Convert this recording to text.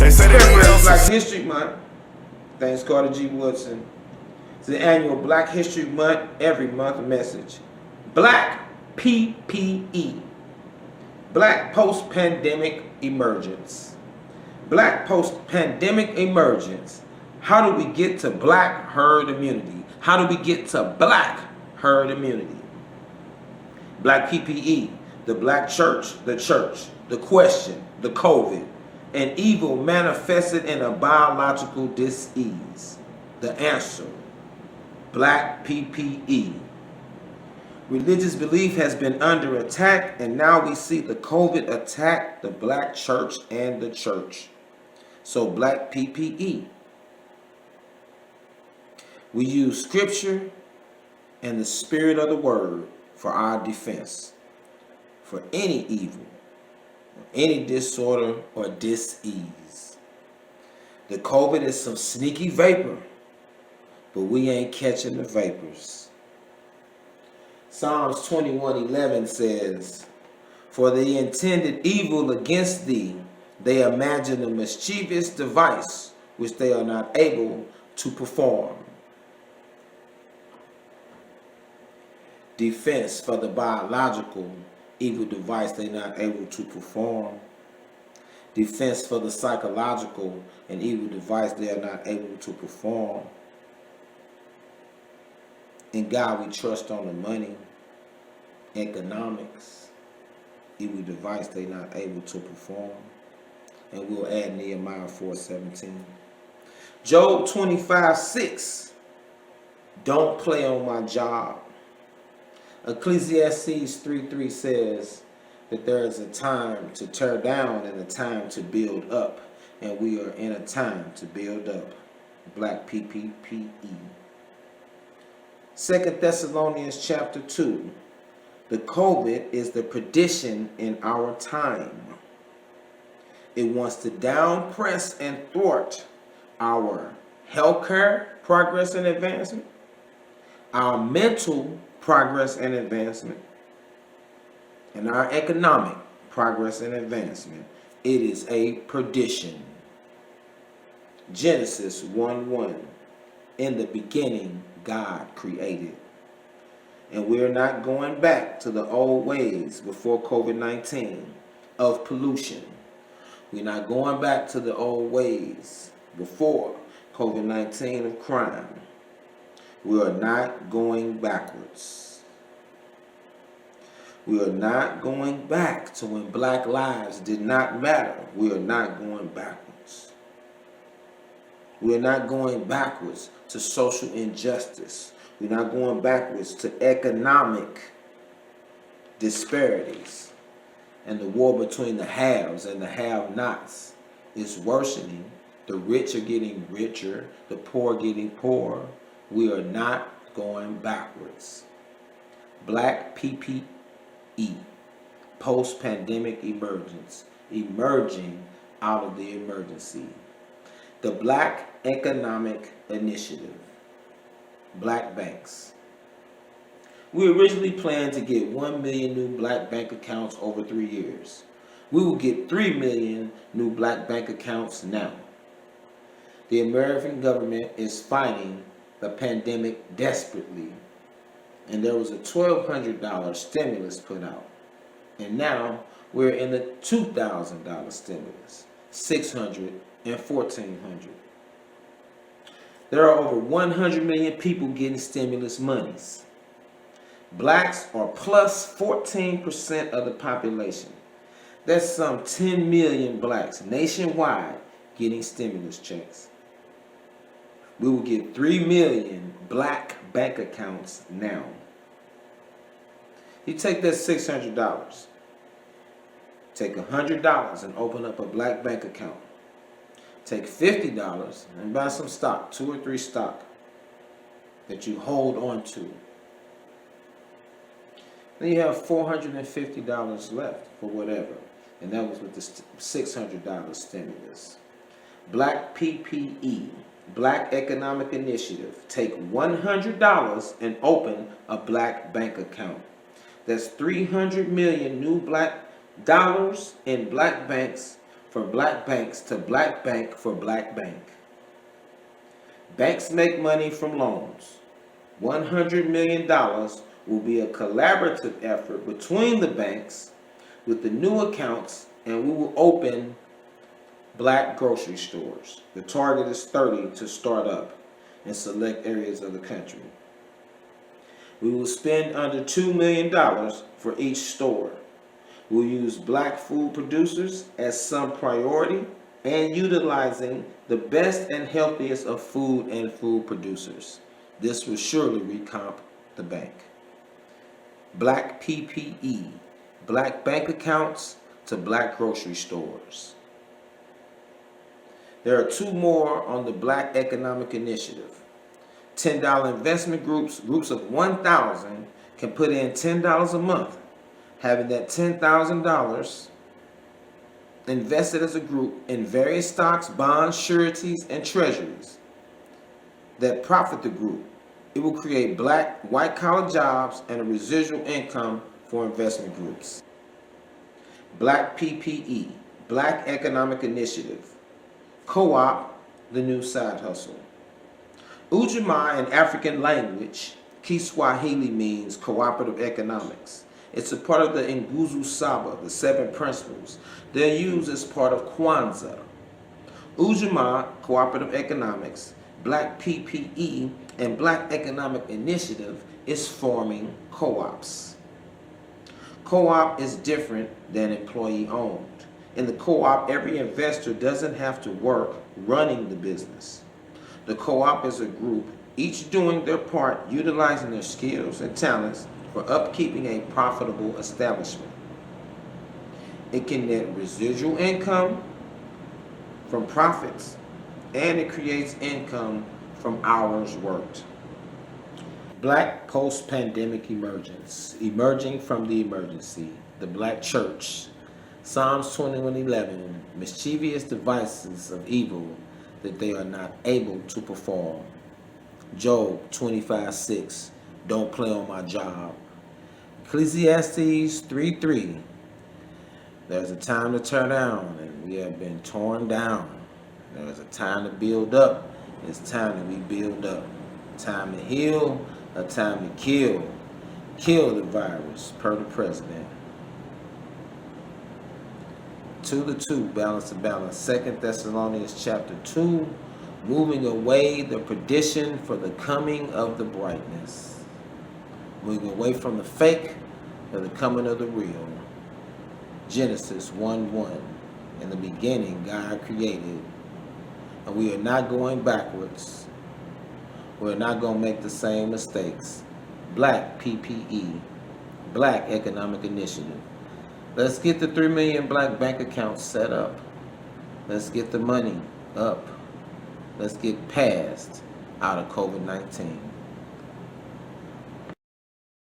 They say they need else. Black History Month. Thanks, Carter G. Woodson. It's the annual Black History Month every month message. Black PPE. Black Post-Pandemic Emergence. Black Post-Pandemic Emergence. How do we get to black herd immunity? How do we get to black herd immunity? Black PPE. The black church, the question, the COVID, an evil manifested in a biological disease. The answer, black PPE. Religious belief has been under attack, and now we see the COVID attack the black church and the church. So black PPE. We use scripture and the spirit of the word for our defense, for any evil, any disorder or dis-ease. The COVID is some sneaky vapor, but we ain't catching the vapors. Psalms 21:11 says, "For they intended evil against thee, they imagine a mischievous device which they are not able to perform." Defense for the biological evil device they're not able to perform. Defense for the psychological and evil device they are not able to perform. In God we trust on the money, economics, evil device they not able to perform. And we'll add Nehemiah 4:17. Job 25:6. Don't play on my job. Ecclesiastes 3:3 says that there is a time to tear down and a time to build up. And we are in a time to build up. Black PPPE. 2 Thessalonians chapter 2. The COVID is the perdition in our time. It wants to down press and thwart our healthcare progress and advancement, our mental progress and advancement, and our economic progress and advancement. It is a perdition. Genesis 1:1. In the beginning, God created. And we're not going back to the old ways before COVID-19 of pollution. We're not going back to the old ways before COVID-19 of crime. We are not going backwards. We are not going back to when black lives did not matter. We are not going backwards. We are not going backwards to social injustice. We're not going backwards to economic disparities. And the war between the haves and the have-nots is worsening. The rich are getting richer, the poor getting poorer. We are not going backwards. Black PPE, post-pandemic emergence, emerging out of the emergency. The Black Economic Initiative, Black Banks. We originally planned to get 1 million new black bank accounts over 3 years. We will get 3 million new black bank accounts now. The American government is fighting the pandemic desperately, and there was a $1,200 stimulus put out, and now we're in the $2,000 stimulus, $600 and $1,400. There are over 100 million people getting stimulus monies. Blacks are plus 14% of the population. That's some 10 million blacks nationwide getting stimulus checks. We will get 3 million black bank accounts now. You take that $600, take $100 and open up a black bank account. Take $50 and buy some stock, 2 or 3 stock that you hold on to. Then you have $450 left for whatever. And that was with the $600 stimulus. Black PPE, Black Economic Initiative. Take $100 and open a black bank account. That's 300 million new black dollars in black banks for black banks to black bank for black bank. Banks make money from loans. $100 million will be a collaborative effort between the banks with the new accounts, and we will open black grocery stores. The target is 30 to start up in select areas of the country. We will spend under $2 million for each store. We'll use black food producers as some priority and utilizing the best and healthiest of food and food producers. This will surely recomp the bank. Black PPE, black bank accounts to black grocery stores. There are two more on the Black Economic Initiative. $10 investment groups of 1,000 can put in $10 a month, having that $10,000 invested as a group in various stocks, bonds, sureties, and treasuries that profit the group. It will create black, white-collar jobs and a residual income for investment groups. Black PPE, Black Economic Initiative. Co-op, the new side hustle. Ujamaa in African language, Kiswahili means cooperative economics. It's a part of the Nguzo Saba, the 7 principles. They're used as part of Kwanzaa. Ujamaa, cooperative economics, Black PPE, and Black Economic Initiative is forming co-ops. Co-op is different than employee-owned. In the co-op, every investor doesn't have to work running the business. The co-op is a group, each doing their part, utilizing their skills and talents for upkeeping a profitable establishment. It can net residual income from profits, and it creates income from hours worked. Black post-pandemic emergence, emerging from the emergency, the black church. Psalms 21:11, mischievous devices of evil that they are not able to perform. Job 25:6, don't play on my job. Ecclesiastes 3:3, there's a time to tear down and we have been torn down. There's a time to build up. It's time to rebuild up. Time to heal, a time to kill. Kill the virus, per the president. 2 to 2, balance to balance. 2 Thessalonians chapter 2, moving away the perdition for the coming of the brightness. Moving away from the fake for the coming of the real. Genesis 1:1. In the beginning, God created, and we are not going backwards. We're not going to make the same mistakes. Black PPE, Black Economic Initiative. Let's get the 3 million black bank accounts set up. Let's get the money up. Let's get past out of COVID-19.